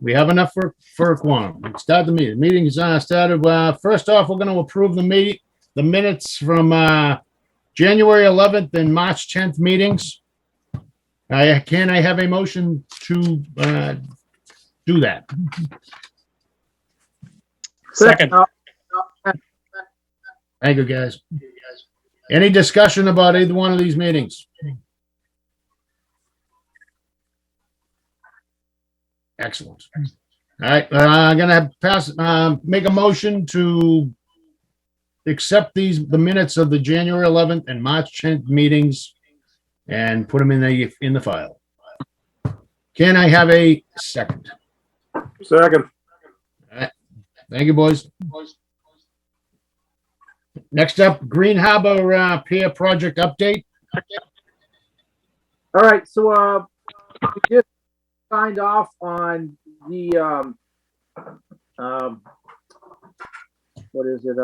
We have enough for a quorum. Let's start the meeting. Meeting is started. First off, we're going to approve the minutes from January 11th and March 10th meetings. Can I have a motion to do that? Second. Thank you, guys. Any discussion about either one of these meetings? Excellent. All right, I'm gonna make a motion to accept the minutes of the January 11th and March 10th meetings and put them in the file. Can I have a second? Second. All right. Thank you, boys. Next up, Green Harbor Pier project update. All right, so we just signed off on the what is it?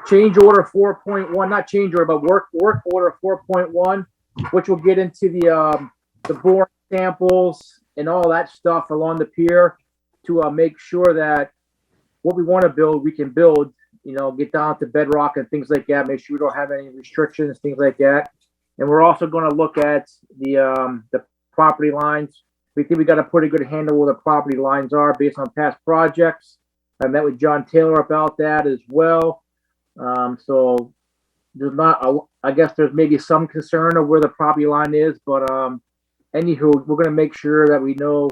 Change order 4.1, not change order, but work order 4.1, which will get into the boring samples and all that stuff along the pier to make sure that what we want to build, we can build. You know, get down to bedrock and things like that. Make sure we don't have any restrictions, things like that. And we're also going to look at the property lines. We think we got a pretty good handle where the property lines are based on past projects. I met with John Taylor about that as well. So there's not, I guess there's maybe some concern of where the property line is, but anywho, we're going to make sure that we know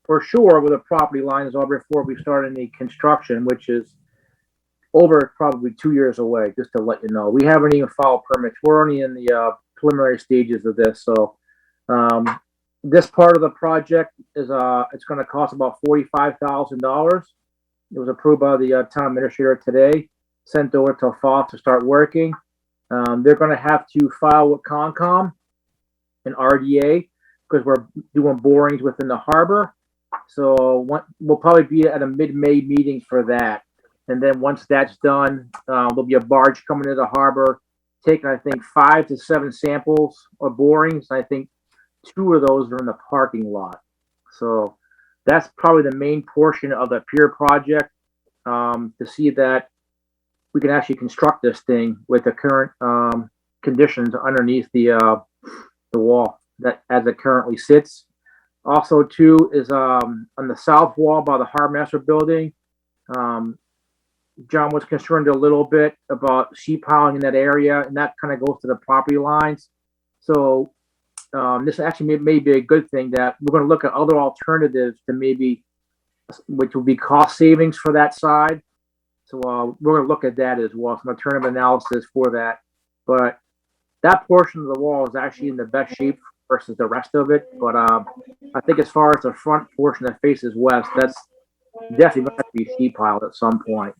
for sure where the property lines are before we start any construction, which is over probably 2 years away, just to let you know. We haven't even filed permits. We're only in the preliminary stages of this. So this part of the project is it's going to cost about $45,000. It was approved by the town administrator today, sent over to FOSS to start working. They're going to have to file with Concom and RDA because we're doing borings within the harbor. So we'll probably be at a mid-May meeting for that. And then once that's done, there'll be a barge coming into the harbor, taking, I think, 5 to 7 samples of borings. I think 2 of those are in the parking lot. So that's probably the main portion of the pier project, to see that we can actually construct this thing with the current conditions underneath the wall that as it currently sits. Also, too, is on the south wall by the harbor master building. John was concerned a little bit about sheet piling in that area, and that kind of goes to the property lines. So this actually may be a good thing that we're going to look at other alternatives to maybe, which will be cost savings for that side. So we're going to look at that as well, some alternative analysis for that. But that portion of the wall is actually in the best shape versus the rest of it. But I think as far as the front portion that faces west, that's definitely going to have to be sheet piled at some point.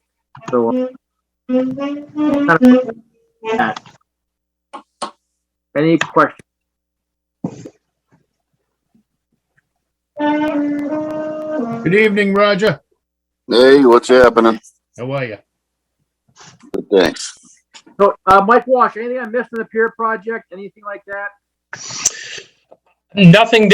So any questions? Good evening, Roger. Hey, what's happening? How are you? Good, thanks. So Mike Walsh, anything I missed in the pier project? Anything like that? Nothing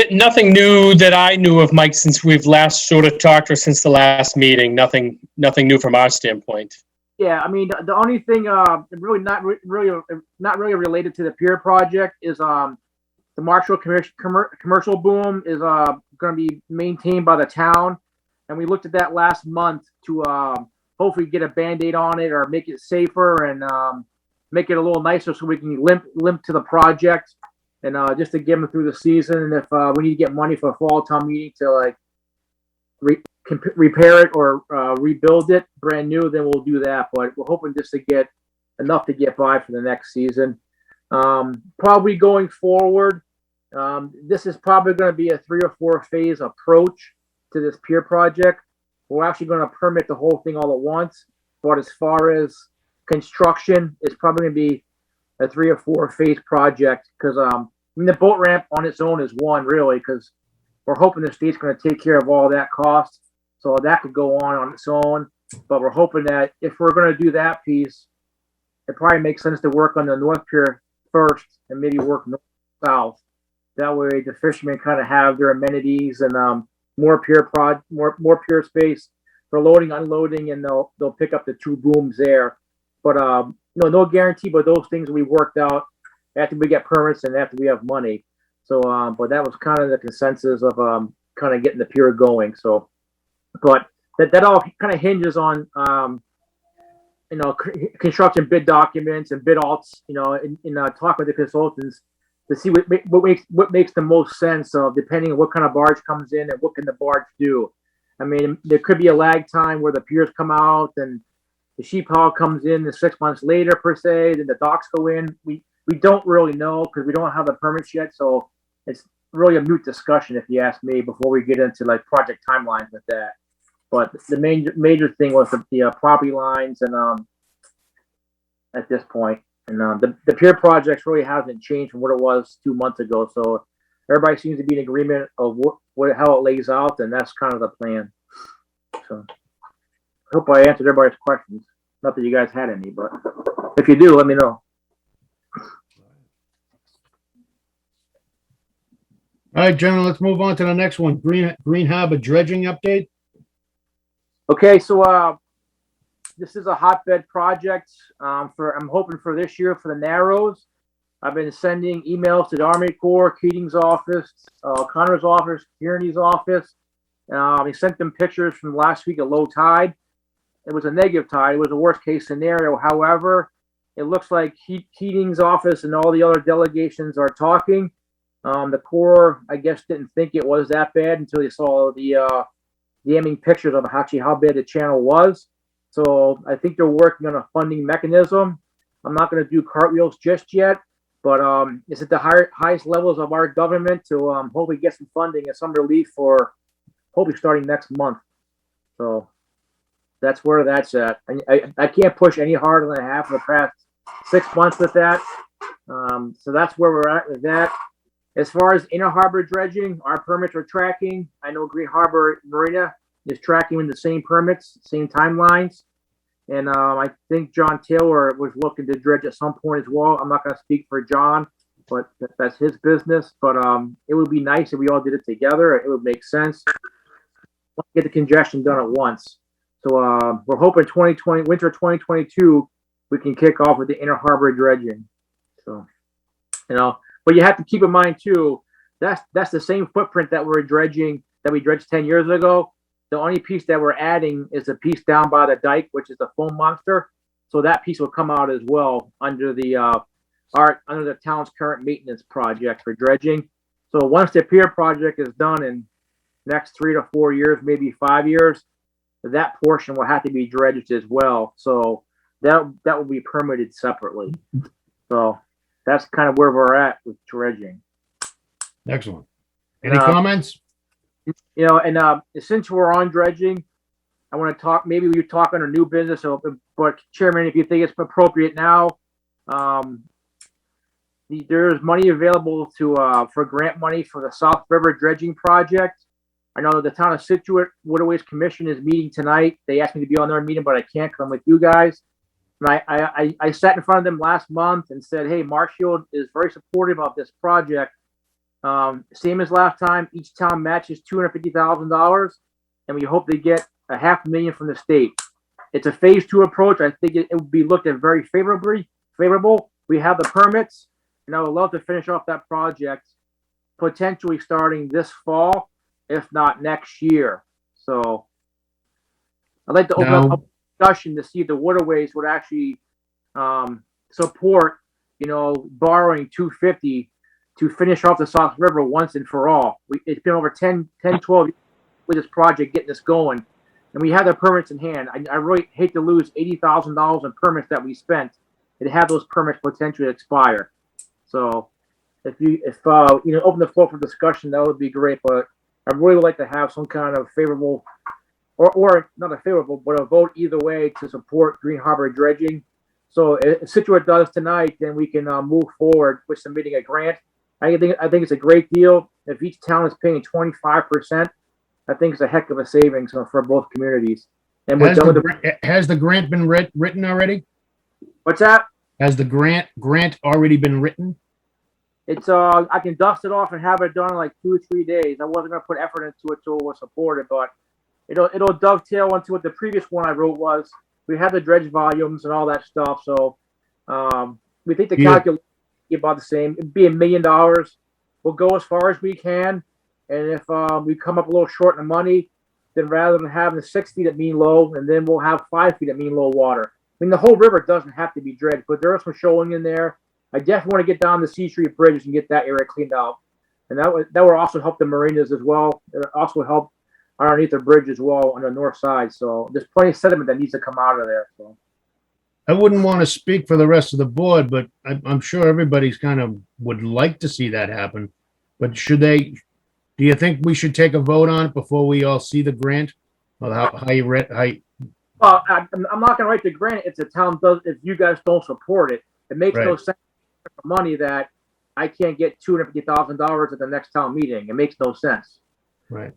new that I knew of, Mike, since we've last sort of talked, or since the last meeting. Nothing new from our standpoint. Yeah, I mean the only thing really not really related to the pier project is the Marshfield commercial boom is going to be maintained by the town, and we looked at that last month to hopefully get a Band-Aid on it or make it safer and make it a little nicer so we can limp to the project. And just to get them through the season, and if we need to get money for a fall town meeting to like repair it or rebuild it brand new, then we'll do that. But we're hoping just to get enough to get by for the next season. Probably going forward, this is probably going to be a 3 or 4 phase approach to this pier project. We're actually going to permit the whole thing all at once, but as far as construction, it's probably going to be a 3 or 4 phase project because I mean, the boat ramp on its own is one really, because we're hoping the state's going to take care of all that cost, so that could go on its own. But we're hoping that if we're going to do that piece, it probably makes sense to work on the north pier first and maybe work north south. That way the fishermen kind of have their amenities and more pier space for loading, unloading, and they'll pick up the 2 booms there. But no guarantee, but those things we worked out after we get permits and after we have money. So, but that was kind of the consensus of kind of getting the pier going. So, but that all kind of hinges on construction bid documents and bid alts. In talking with the consultants to see what makes the most sense of depending on what kind of barge comes in and what can the barge do. I mean, there could be a lag time where the piers come out and the sheep haul comes in 6 months later per se. Then the docks go in. We don't really know because we don't have the permits yet. So it's really a moot discussion if you ask me before we get into like project timelines with that. But the major thing was the property lines and at this point. And the pier projects really hasn't changed from what it was 2 months ago. So everybody seems to be in agreement of how it lays out, and that's kind of the plan. So I hope I answered everybody's questions. Not that you guys had any, but if you do, let me know. All right, gentlemen, let's move on to the next one. Green Harbor dredging update. Okay, so this is a hotbed project I'm hoping for this year for the Narrows. I've been sending emails to the Army Corps, Keating's office, Connor's office, Kearney's office. He sent them pictures from last week at low tide. It was a negative tide. It was a worst case scenario. However, it looks like Keating's office and all the other delegations are talking. The Corps, I guess, didn't think it was that bad until they saw the damning pictures of actually how bad the channel was. So I think they're working on a funding mechanism. I'm not going to do cartwheels just yet, but it's at the highest levels of our government to hopefully get some funding and some relief for hopefully starting next month. So that's where that's at. I can't push any harder than I have for the past 6 months with that. So that's where we're at with that. As far as inner harbor dredging, our permits are tracking. I know Green Harbor Marina is tracking with the same permits, same timelines. And I think John Taylor was looking to dredge at some point as well. I'm not going to speak for John, but that's his business. But it would be nice if we all did it together. It would make sense. Get the congestion done at once. So we're hoping winter 2022, we can kick off with the inner harbor dredging. So, but you have to keep in mind too, that's the same footprint that we dredged 10 years ago. The only piece that we're adding is a piece down by the dike, which is the foam monster. So that piece will come out as well under the town's current maintenance project for dredging. So once the pier project is done in next 3 to 4 years, maybe 5 years, that portion will have to be dredged as well. So that will be permitted separately. So that's kind of where we're at with dredging. Excellent. Any comments? And since we're on dredging, I want to talk, maybe we talk on a new business, but Chairman, if you think it's appropriate now, there's money available for grant money for the South River dredging project. I know the town of Situate Waterways Commission is meeting tonight. They asked me to be on their meeting, but I can't come with you guys. And I sat in front of them last month and said, hey, Marshfield is very supportive of this project. Same as last time, each town matches $250,000, and we hope they get $500,000 from the state. It's a phase 2 approach. I think it would be looked at very favorable. We have the permits, and I would love to finish off that project potentially starting this fall, if not next year. So I'd like to open up a discussion to see if the Waterways would actually support, borrowing $250 to finish off the South River once and for all. It's been over 10, 12 years with this project getting this going, and we have the permits in hand. I really hate to lose $80,000 in permits that we spent and have those permits potentially expire. So if open the floor for discussion, that would be great. But I really would like to have some kind of favorable, or not a favorable, but a vote either way to support Green Harbor dredging. So if Situate does tonight, then we can move forward with submitting a grant. I think it's a great deal. If each town is paying 25%, I think it's a heck of a savings for both communities. And has the grant been written already? What's that? Has the grant already been written? It's I can dust it off and have it done in like 2 or 3 days. I wasn't gonna put effort into it till it was supported, but it'll dovetail into what the previous one I wrote was. We have the dredge volumes and all that stuff, so we think the Yeah. calculation will be about the same. It'd be $1 million. We'll go as far as we can, and if we come up a little short in the money, then rather than having 6 feet at mean low, and then we'll have 5 feet at mean low water. I mean, the whole river doesn't have to be dredged, but there are some shoaling in there. I definitely want to get down the C Street bridges and get that area cleaned out, and that will also help the marinas as well. It also help underneath the bridge as well on the north side. So there's plenty of sediment that needs to come out of there. So I wouldn't want to speak for the rest of the board, but I'm sure everybody's kind of would like to see that happen. But do you think we should take a vote on it before we all see the grant? Or how you read, well, I'm not going to write the grant if the town does, if you guys don't support it. It makes no Right. sense for money that I can't get $250,000 at the next town meeting. It makes no sense. right.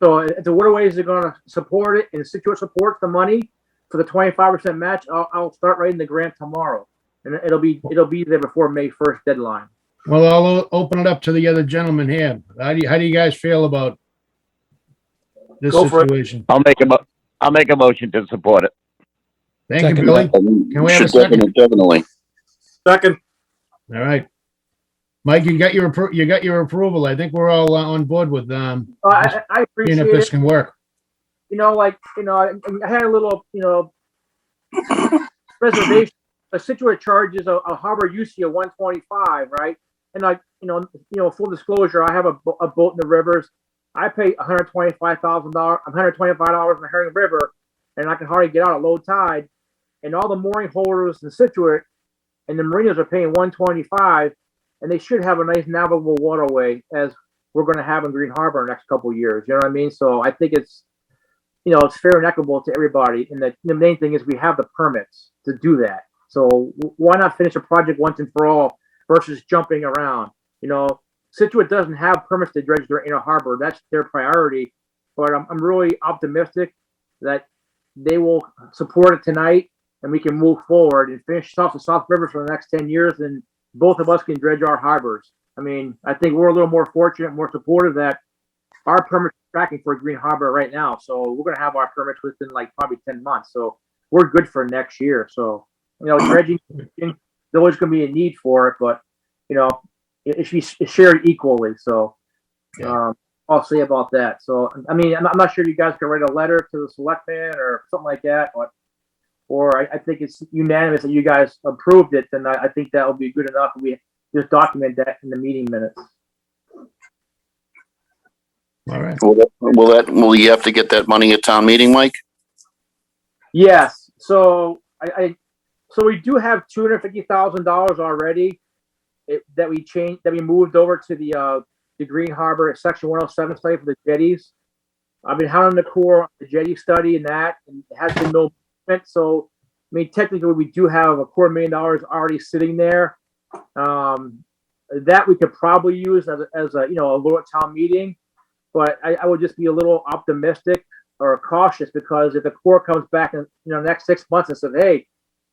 So if the Waterways are going to support it and Situate supports the money for the 25% match, I'll start writing the grant tomorrow, and it'll be there before May 1st deadline. Well, I'll open it up to the other gentleman here. How do you guys feel about this Go for it. situation? I'll make a motion to support it. Thank you, Second. Billy. Can we have a Should definitely. Second. All right. Mike, you got your approval. I think we're all on board with I seeing appreciate if this it. can work. I had a little, reservation. A Situate charges a harbor UC of 125, right? And full disclosure, I have a boat in the rivers. I pay $125 in the Herring River, and I can hardly get out at low tide. And all the mooring holders in Situate and the marinas are paying 125, and they should have a nice navigable waterway as we're going to have in Green Harbor in the next couple of years. You know what I mean? So I think it's fair and equitable to everybody. And the main thing is we have the permits to do that. So why not finish a project once and for all versus jumping around? Situate doesn't have permits to dredge their inner harbor. That's their priority. But I'm really optimistic that they will support it tonight and we can move forward and finish off the South River for the next 10 years. And both of us can dredge our harbors. I mean, I think we're a little more fortunate, more supportive that our permits are tracking for Green Harbor right now. So we're going to have our permits within like probably 10 months. So we're good for next year. So, dredging, there's always going to be a need for it, but, it should be shared equally. So, I'll say about that. So, I mean, I'm not sure if you guys can write a letter to the selectmen or something like that, or I think it's unanimous that you guys approved it, then I think that will be good enough. We just document that in the meeting minutes. All right. Will you have to get that money at town meeting, Mike? Yes. So so we do have $250,000 already that we moved over to the Green Harbor Section 107 study for the jetties. I've been hounding the Corps on the jetty study and it has been no movement. So, I mean, technically we do have a $250,000 already sitting there. That we could probably use as a little town meeting, but I would just be a little optimistic or cautious because if the Corps comes back in the next 6 months and says, hey,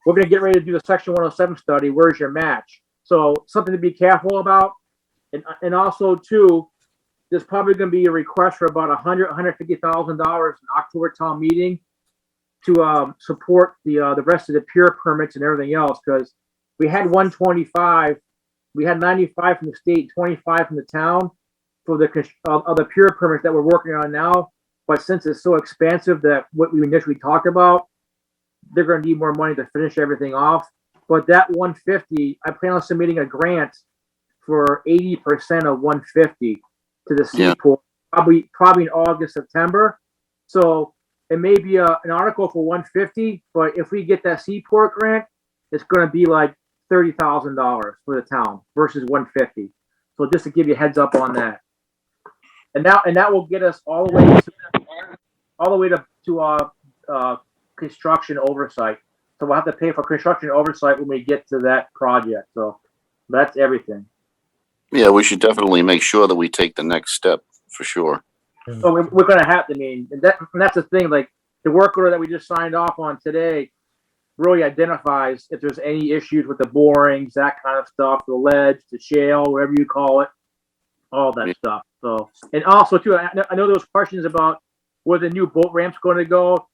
we're going to get ready to do the Section 107 study, where's your match? So something to be careful about. And also too, there's probably going to be a request for about $150,000 in October town meeting to support the rest of the pure permits and everything else, because we had 125, we had 95 from the state, 25 from the town for the pure permits that we're working on now. But since it's so expansive that what we initially talked about, they're going to need more money to finish everything off. But that 150, I plan on submitting a grant for 80% of 150 to the seaport, probably in August, September. So it may be an article for 150, but if we get that seaport grant, it's going to be like $30,000 for the town versus 150. So just to give you a heads up on that. And that will get us all the way to construction oversight. So we'll have to pay for construction oversight when we get to that project. So that's everything. Yeah, we should definitely make sure that we take the next step for sure. So we're going to have to, and that's the thing, like the work order that we just signed off on today, really identifies if there's any issues with the borings, that kind of stuff, the ledge, the shale, whatever you call it, all that stuff. So, and also too, I know there was questions about where the new boat ramp's going to go.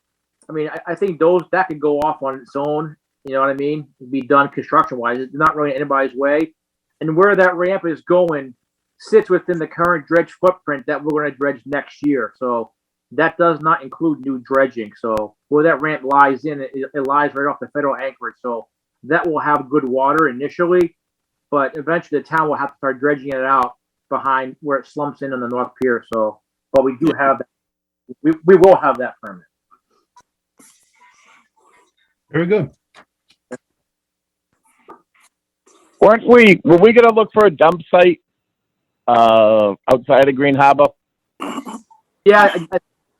I mean, I think that could go off on its own. You know what I mean? Be done construction wise. It's not really anybody's way. And where that ramp is going sits within the current dredge footprint that we're going to dredge next year. So that does not include new dredging. So where that ramp lies in, it lies right off the federal anchorage. So that will have good water initially, but eventually the town will have to start dredging it out behind where it slumps in on the North Pier. So, but we do have that. We will have that permit. Very good. Were we going to look for a dump site outside of Green Harbor? Yeah,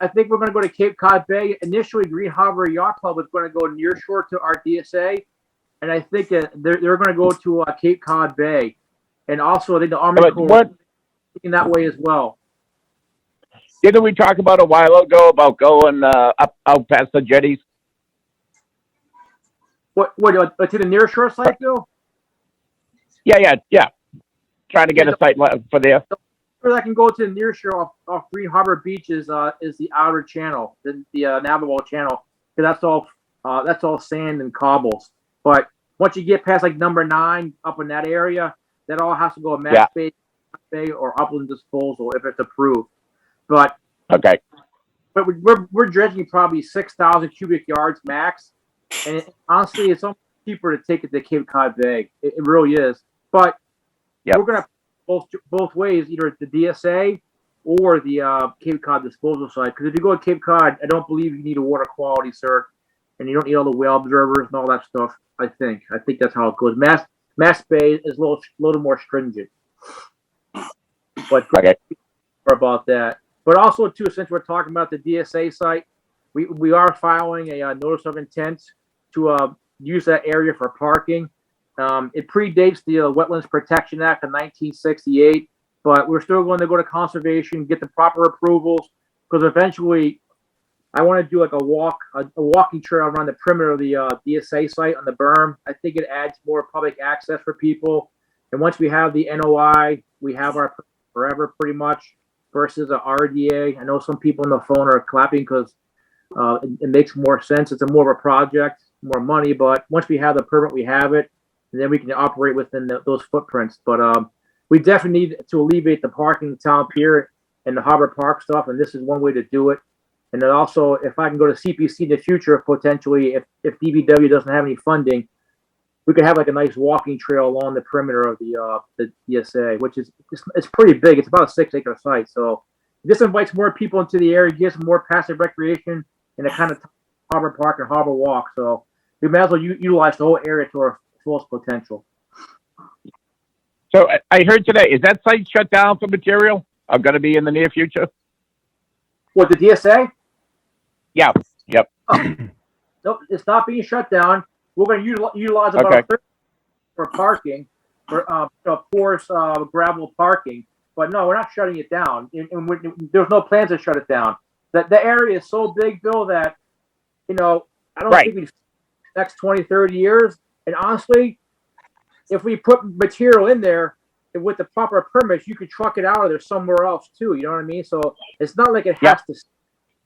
I think we're going to go to Cape Cod Bay. Initially, Green Harbor Yacht Club was going to go near shore to our DSA, and I think they're going to go to Cape Cod Bay, and also I think the Army Corps is thinking that way as well. Didn't we talk about a while ago about going up out past the jetties? What to the near shore site though? Yeah. Trying to get a site for there. Where I can go to the near shore off Green Harbor Beach is the outer channel, the navigable channel, because that's all sand and cobbles. But once you get past like number 9 up in that area, that all has to go to Bay or upland disposal if it's approved. But okay, but we're dredging probably 6,000 cubic yards max, and honestly, it's almost cheaper to take it to Cape Cod Bay. It really is. But we're gonna both ways, either the DSA or the Cape Cod disposal side. Because if you go to Cape Cod, I don't believe you need a water quality cert, and you don't need all the whale observers and all that stuff. I think that's how it goes. Mass Bay is a little more stringent. But okay. About that. But also too, since we're talking about the DSA site, we are filing a notice of intent to use that area for parking. It predates the Wetlands Protection Act of 1968, but we're still going to go to conservation, get the proper approvals, because eventually I want to do like a walking trail around the perimeter of the DSA site on the berm. I think it adds more public access for people. And once we have the NOI, we have our forever pretty much versus a RDA. I know some people on the phone are clapping because it makes more sense. It's a more of a project, more money, but once we have the permit, we have it, and then we can operate within those footprints. But we definitely need to alleviate the parking town pier and the Harbor Park stuff, and this is one way to do it. And then also, if I can go to CPC in the future, potentially, if DBW doesn't have any funding, we could have like a nice walking trail along the perimeter of the DSA, which is it's pretty big. It's about a 6-acre site, so this invites more people into the area, gives more passive recreation, and a kind of Harbor Park and Harbor Walk. So we may as well utilize the whole area to our fullest potential. So I heard today, is that site shut down for material? I'm going to be in the near future. What, the DSA? Yeah. Yep. Nope, it's not being shut down. We're going to utilize about 30 for parking, for of course gravel parking. But no, we're not shutting it down. And there's no plans to shut it down. The area is so big, Bill, that I don't think we next 20, 30 years. And honestly, if we put material in there with the proper permits, you could truck it out of there somewhere else too. You know what I mean? So it's not like it has to stay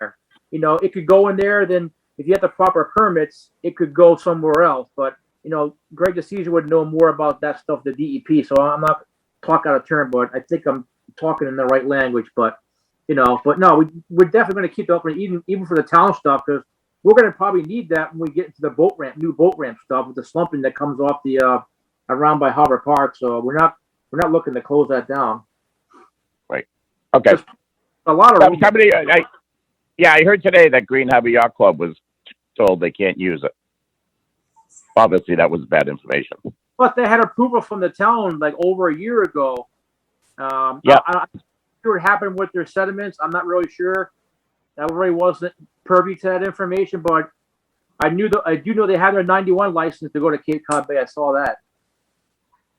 there. It could go in there. Then if you have the proper permits, it could go somewhere else. But Greg DeCesar would know more about that stuff, the DEP. So I'm not talking out of turn, but I think I'm talking in the right language. But no, we're definitely going to keep it open, even for the town stuff, because we're going to probably need that when we get into the new boat ramp stuff with the slumping that comes off the around by Harbor Park. So we're not looking to close that down. Right. Okay. There's a lot of I heard today that Green Harbor Yacht Club was told they can't use it. Obviously, that was bad information. But they had approval from the town like over a year ago. I'm not sure what happened with their sediments. I'm not really sure. That really wasn't privy to that information, but I do know they had their 91 license to go to Cape Cod Bay. I saw that.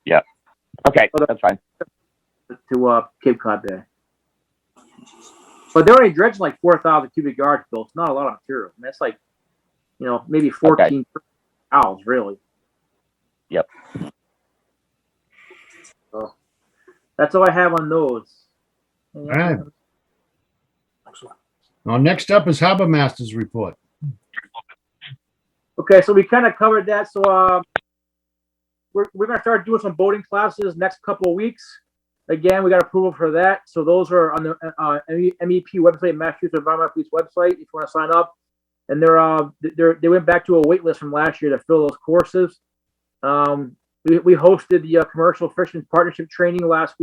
Yeah. Okay, that's fine. To Cape Cod Bay. But they're only dredging like 4,000 cubic yards, Bill. It's not a lot of material. I mean, that's like, maybe 14 cows, really. Yep. So that's all I have on those. All right. Now, next up is Harbor Master's report. Okay, so we kind of covered that. So we're gonna start doing some boating classes next couple of weeks. Again, we got approval for that. So those are on the MEP website, Massachusetts Environmental Police website. If you want to sign up, and they went back to a wait list from last year to fill those courses. We hosted the commercial fishermen partnership training last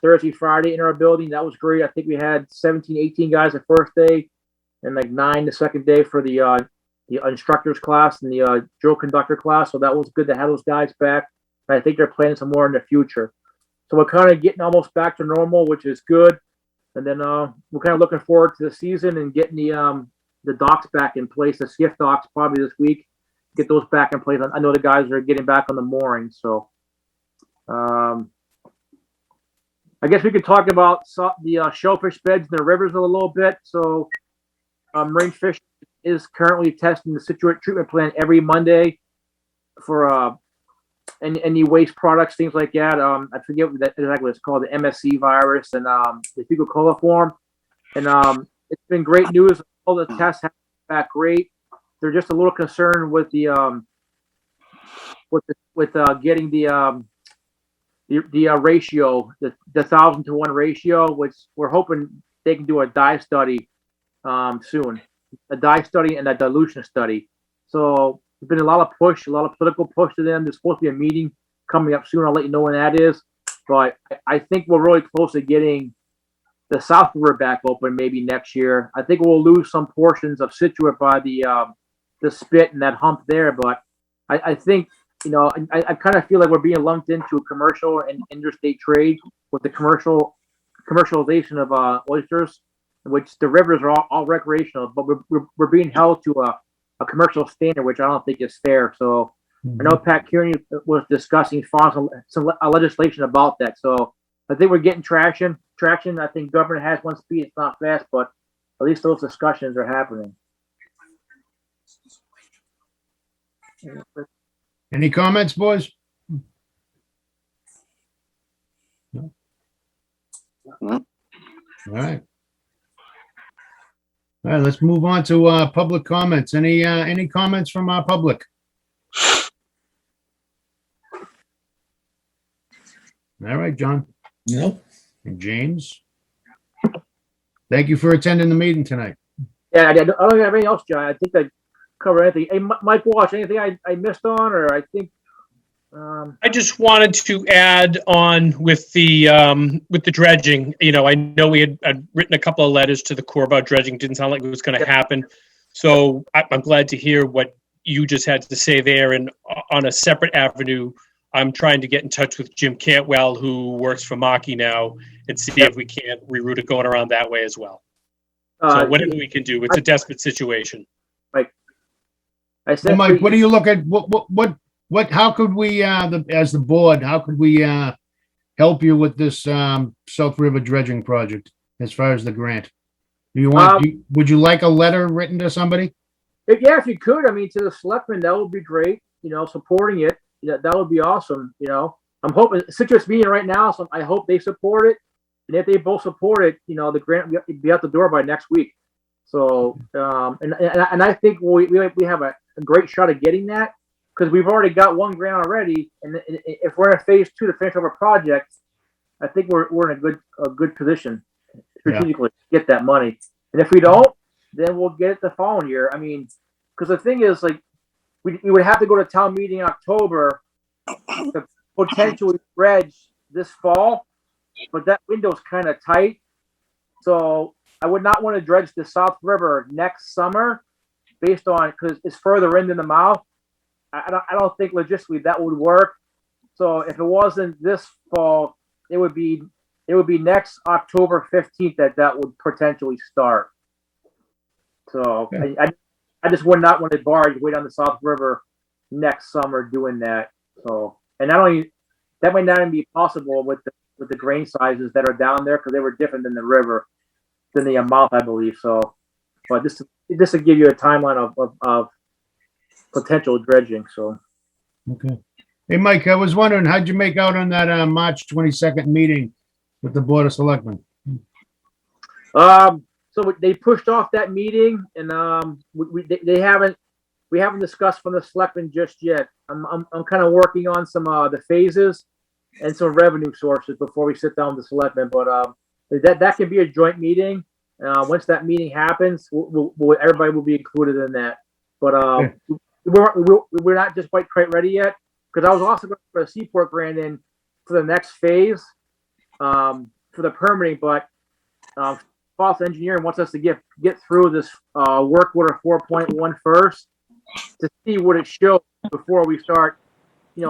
Thursday, Friday in our building. That was great. I think we had 17, 18 guys the first day, and like 9 the second day for the instructors class and the drill conductor class. So that was good to have those guys back. And I think they're planning some more in the future. So we're kind of getting almost back to normal, which is good. And then we're kind of looking forward to the season and getting the docks back in place, the skiff docks probably this week. Get those back in place. I know the guys are getting back on the mooring. So I guess we could talk about the shellfish beds in the rivers a little bit. So marine fish is currently testing the Situate treatment plant every Monday for any waste products, things like that. I forget exactly what it's called, the MSC virus and the fecal coliform. And it's been great news. All the tests have been back great. They're just a little concerned with the getting the ratio, the 1,000 to 1 ratio, which we're hoping they can do a dye study soon, a dye study and a dilution study. So there's been a lot of political push to them. There's supposed to be a meeting coming up soon. I'll let you know when that is. But I think we're really close to getting the South River back open maybe next year. I think we'll lose some portions of Situate by the spit and that hump there. But I think, I kind of feel like we're being lumped into commercial and interstate trade with the commercialization of oysters, which the rivers are all recreational, but we're being held to a commercial standard, which I don't think is fair. So I know Pat Kearney was discussing some legislation about that. So I think we're getting traction. I think government has one speed. It's not fast, but at least those discussions are happening. Any comments, boys? No? No. All right. All right, let's move on to public comments. Any comments from our public? All right, John No. and James. Thank you for attending the meeting tonight. Yeah, I don't have anything else, John. I think I covered anything. Hey, Mike Walsh, anything I missed on, or I think. I just wanted to add on with the dredging. I know we had written a couple of letters to the Corps about dredging. Didn't sound like it was going to happen. So I'm glad to hear what you just had to say there. And on a separate avenue, I'm trying to get in touch with Jim Cantwell, who works for Maki now, and see if we can't reroute it going around that way as well. So whatever we can do, it's a desperate situation. Like I said, Well, Mike, what do you look at? What? How could we, as the board, how could we help you with this South River dredging project as far as the grant? Do you want? Would you like a letter written to somebody? if you could, to the selectmen, that would be great. Supporting it, that would be awesome. I'm hoping Citrus meeting right now, so I hope they support it. And if they both support it, the grant will be out the door by next week. So, and I think we have a great shot at getting that, because we've already got one grant already. And if we're in phase 2 to finish up a project, I think we're in a good position strategically to get that money. And if we don't, then we'll get it the following year. Because the thing is, like, we would have to go to town meeting in October to potentially dredge this fall, but that window's kind of tight. So I would not want to dredge the South River next summer, based on, because it's further in than the mouth. I don't think logistically that would work. So if it wasn't this fall, it would be next October 15th that would potentially start. So I just would not want to barge way down the South River next summer doing that. So, and that might not even be possible with the grain sizes that are down there, because they were different than the river, than the mouth, I believe. So, but this will give you a timeline of potential dredging, so. Okay. Hey, Mike, I was wondering, how'd you make out on that, March 22nd meeting with the Board of Selectmen? So they pushed off that meeting and, we haven't discussed from the selectmen just yet. I'm kind of working on some, the phases and some revenue sources before we sit down with the selectmen, but, that can be a joint meeting. Once that meeting happens, everybody will be included in that. But, we're not just quite ready yet, because I was also going to put a Seaport grant in for the next phase, for the permitting, but, False Engineering wants us to get through this, work order 4.1 first to see what it shows before we start,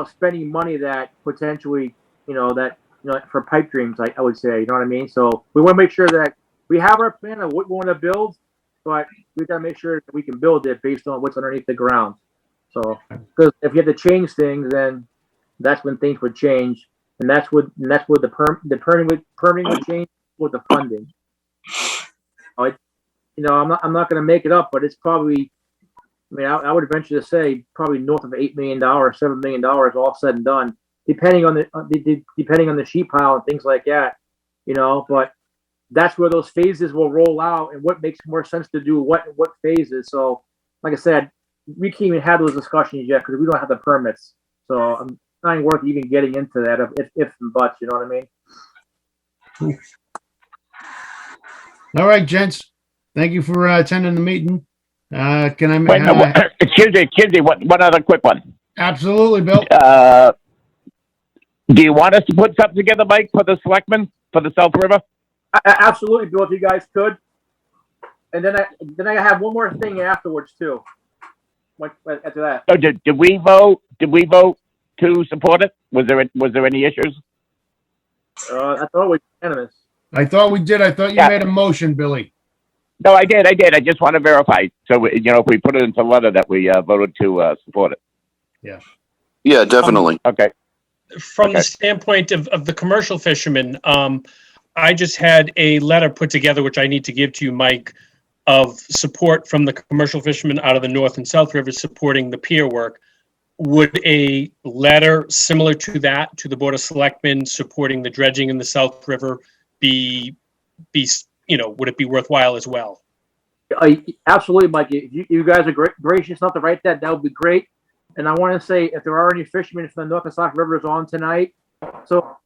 spending money that potentially, for pipe dreams, I would say, you know what I mean? So we want to make sure that we have our plan of what we want to build, but we got to make sure that we can build it based on what's underneath the ground. So, because if you have to change things, then that's when things would change, and that's where the permitting would change with the funding. I'm not going to make it up, but it's probably, I would venture to say probably north of $8 million, $7 million, all said and done, depending on the sheet pile and things like that, But that's where those phases will roll out, and what makes more sense to do what phases. So, like I said, we can't even have those discussions yet because we don't have the permits. So it's not even worth even getting into that if and buts. You know what I mean? All right, gents. Thank you for attending the meeting. Can I Wait, excuse me, one other quick one. Absolutely, Bill. Do you want us to put something together, Mike, for the selectmen, for the South River? Absolutely, Bill, if you guys could. And then I have one more thing afterwards too. After that. So did we vote to support it? Was there any issues? I thought it was unanimous. I thought we did. I thought you made a motion, Billy. No, I did. I just want to verify. So, if we put it into letter that we voted to support it. Yeah. Yeah, definitely. Okay. From the standpoint of the commercial fishermen, I just had a letter put together, which I need to give to you, Mike, of support from the commercial fishermen out of the North and South Rivers supporting the pier work. Would a letter similar to that, to the Board of Selectmen supporting the dredging in the South River be would it be worthwhile as well? Absolutely, Mike. If you guys are gracious enough to write that would be great. And I want to say, if there are any fishermen from the North and South Rivers on tonight, so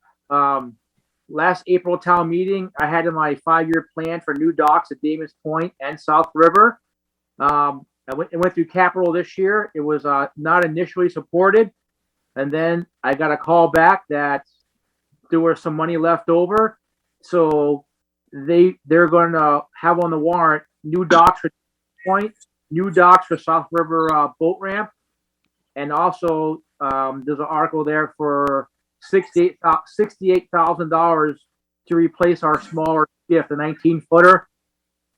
last April town meeting, I had in my 5-year plan for new docks at Davis Point and South River. I went through capital this year. It was not initially supported, and then I got a call back that there was some money left over, so they're going to have on the warrant new docks for Point, new docks for South River boat ramp, and also there's an article there for $68,000 to replace our smaller skiff, the 19-footer.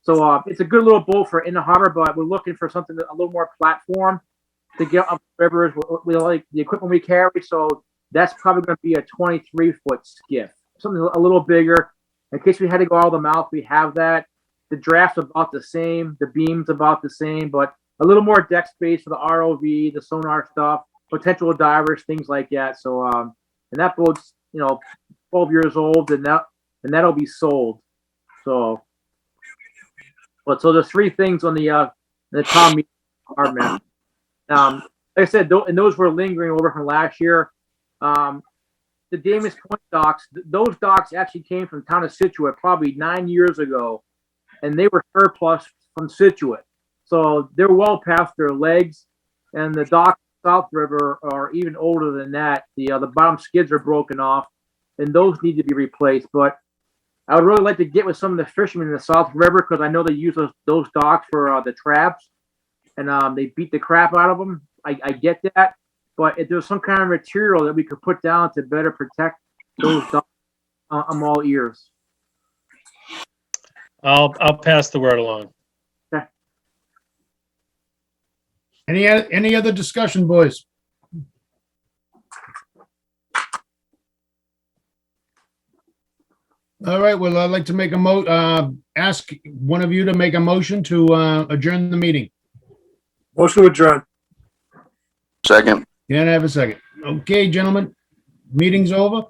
So it's a good little boat for in the harbor, but we're looking for something a little more platform to get up the rivers. We like the equipment we carry, so that's probably going to be a 23-foot skiff, something a little bigger. In case we had to go out of the mouth, we have that. The draft's about the same, the beam's about the same, but a little more deck space for the ROV, the sonar stuff, potential divers, things like that. So, and that boat's 12 years old, and that'll be sold. So. But so there's 3 things on the town meeting department. Like I said, and those were lingering over from last year. The Davis Point docks, those docks actually came from town of Situate probably 9 years ago, and they were surplus from Situate. So they're well past their legs, and the docks South River are even older than that. The bottom skids are broken off, and those need to be replaced. But I would really like to get with some of the fishermen in the South River, because I know they use those docks for the traps, and they beat the crap out of them. I get that, but if there's some kind of material that we could put down to better protect those docks, I'm all ears. I'll pass the word along. Okay. Any other discussion, boys? All right, well, I'd like to ask one of you to make a motion to adjourn the meeting. Motion to adjourn. Second. Can I have a second? Okay, gentlemen, meeting's over.